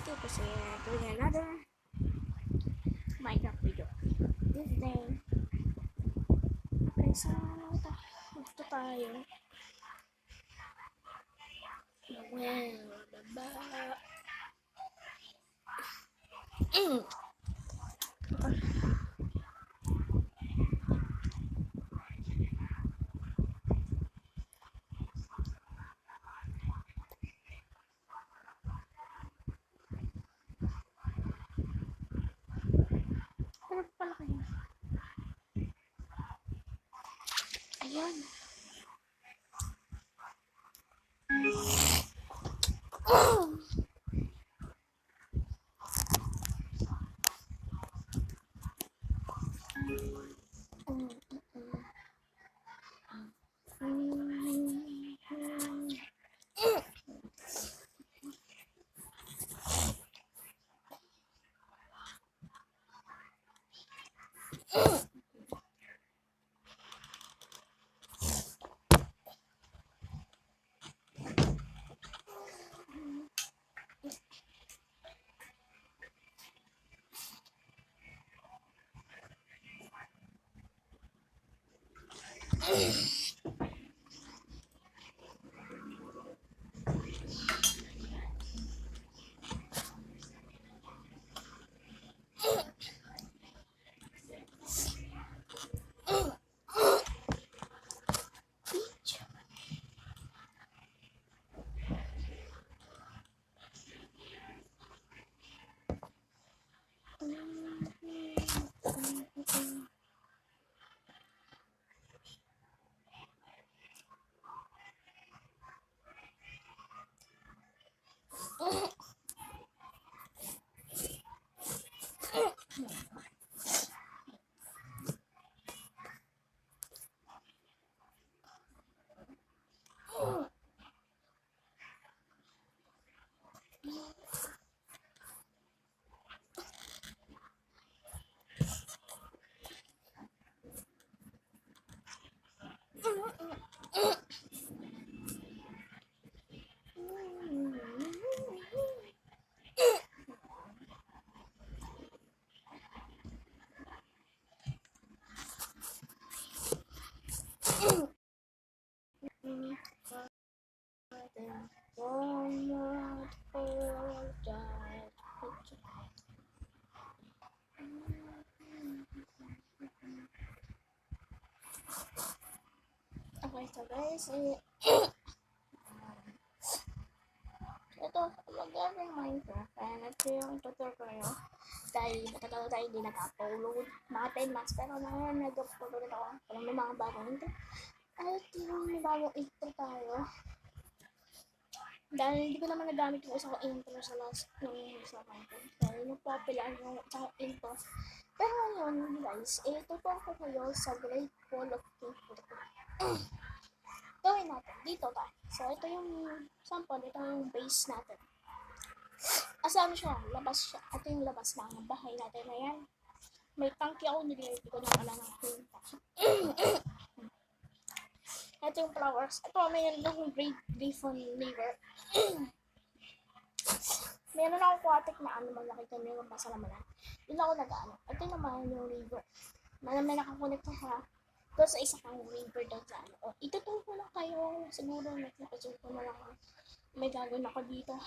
Let's proceed doing another Minecraft video. This day, okay, so ito tayo. Well, baba. Ano pala kayo? Ayan. Okay, so guys, ito, mag-gagawin Minecraft, and ito yung tutor ko yun. Dahil matagal tayo hindi nag-upload, mga 10 months, pero ngayon nag-upload ako, parang may mga bagong intro. At yung may bagong intro tayo, dahil hindi ko naman nagamit yung isang intro sa last nung sa Minecraft. Dahil yung popular yung isang intro. Pero ngayon guys, tutor ko kayo sa Great Wall of Cave. Gawin natin dito tayo. So ito yung sample, ito yung base natin. Asan siya? Labas siya. Ito yung labas ng bahay natin. Ayan. May tangki ako nilagay. Hindi ko na wala ng pinta. Ito yung flowers. Ito may nandang great griffon liver. Meron akong aquatic na ano, malaki kami yung masalaman. Yun ako nag-ano. Ito naman yung river. May nakakonect sa doon sa isa kang river doon sa ano. O, itutulong ko lang kayo. Siguro nag-episode ko na lang. May gagawin ako dito.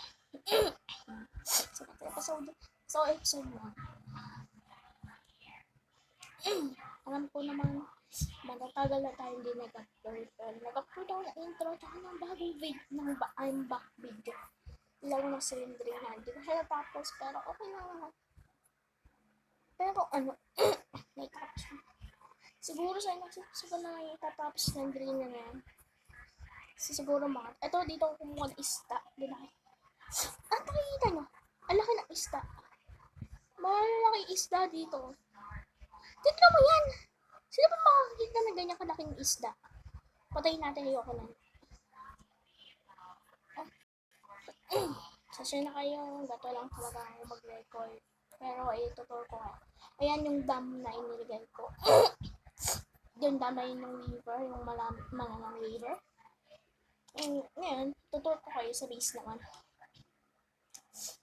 So episode 1. Alam ko naman, magtatagal na tayo hindi nag-upload. Pero nag-upload ako ng intro tsaka ng bagong video, ng I'm back video. Lalo na cylindering na. Hindi ko siya natapos, pero okay lang naman. Pero ano, may tapos na. Siguro sa inyo, siguro na itatapos ng green na yan. Siguro mga, ito dito ako kumuha ng isda. At nakikita nyo, ang laki ng isda. Malaki isda dito. Tignan mo yan! Sino ba makakakita na ganyan kalaking isda? Patayin natin yung ako lang. Sasya na kayo, gato lang talaga ako mag-record. Pero itutur ko nga. Ayan yung dam na iniligay ko. Yung dam na yun yung river, yung mga river. And ngayon, tutur ko kayo sa base naman.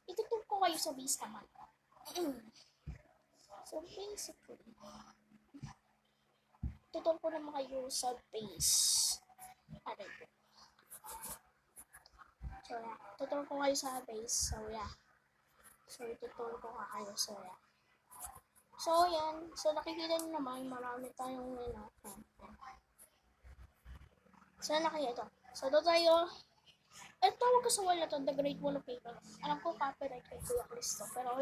Itutur ko kayo sa base naman. So, basically, tutol ko naman kayo sa base. Aray ko. So, yeah. Tutol ko kayo sa base. So, yeah. So, tutol ko kayo. So, yeah. So, yan. So, nakikita nyo naman, marami tayong, So, nakikita ito. So, ito tayo. Ito, tawag ko sa wall na to, The Great Wall of Paper. Alam ko, copyright kay Kuya Cristo. Pero,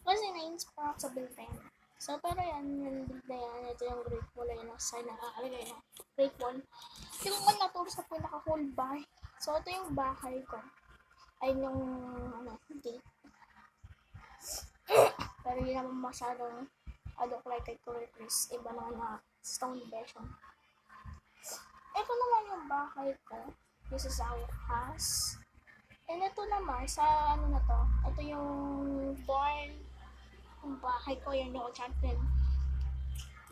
kasi na-inspire ako sa build na yan. So, pero yan, yung build na yan, ito yung Great Wall, ayun, sign na kakalagay na. Great Wall. Yung man naturo sa pinaka-whole bahay. So, ito yung bahay ko. Ayun yung, gate. Pero yun naman masyadong, like kay Kuya Chris, iba naman na stone version. Ito naman yung bahay ko. This is our house. And ito naman, sa na to, ito yung barn, yung bahay ko, yan yung enchanted.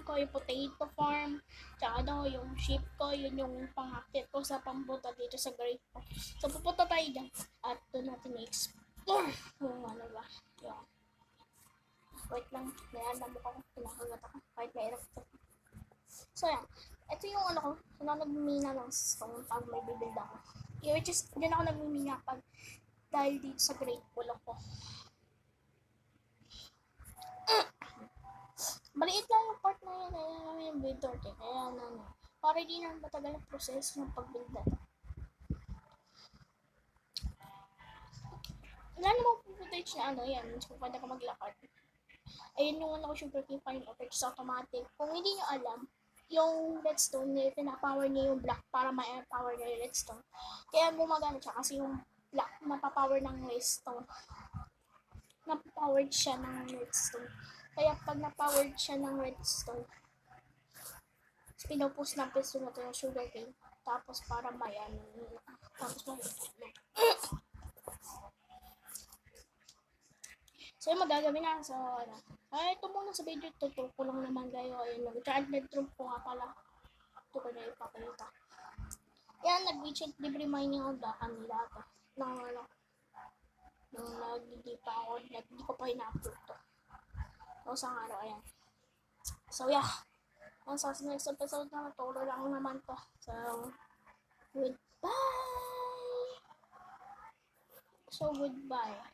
Ito yung potato farm, tsaka daw yung sheep ko, yun yung pangakit ko sa pambuta dito sa Great Wall. So, pupunta tayo dyan at doon natin i-explore yung ano ba, yan. Wait lang, alam mo ko, pinakagat ako, kahit may erap ito. So, yan. Ito yung ano ko, nagmimina ng stone pag may bibuild ako. Which is, dyan ako nagmimina pag dahil dito sa Great Wall ako. Maliit lang yung part na yun, kaya namin yung build door eh. Kaya para di na matagal ang process ng pag-build na ito. Wala namang footage na yan, so pwede ka maglakad. Ayun yung ano ko, syempre fine effects automatic. Kung hindi nyo alam, yung redstone, pinapower niya yung black para ma-power niya yung redstone. Kaya gumagana siya kasi yung black napapower ng redstone. Napowered siya ng redstone. Kaya pag napowered siya ng redstone, pinupus ng peso na ito yung sugar cane. Tapos para mayan. Tapos so yung magagawin na. So, ito muna sa video. Tuturo ko lang naman kayo. Ayun, nag-child bedroom ko nga pala. Ito ko na ipapalita. Yan, nag-check libre mining ako kanila ito. Nung nag-hindi pa ako, hindi ko pa ina-upload to. So, sa araw, ayan. So, yeah. Sa next episode na naturo lang naman to. So, goodbye! So, goodbye.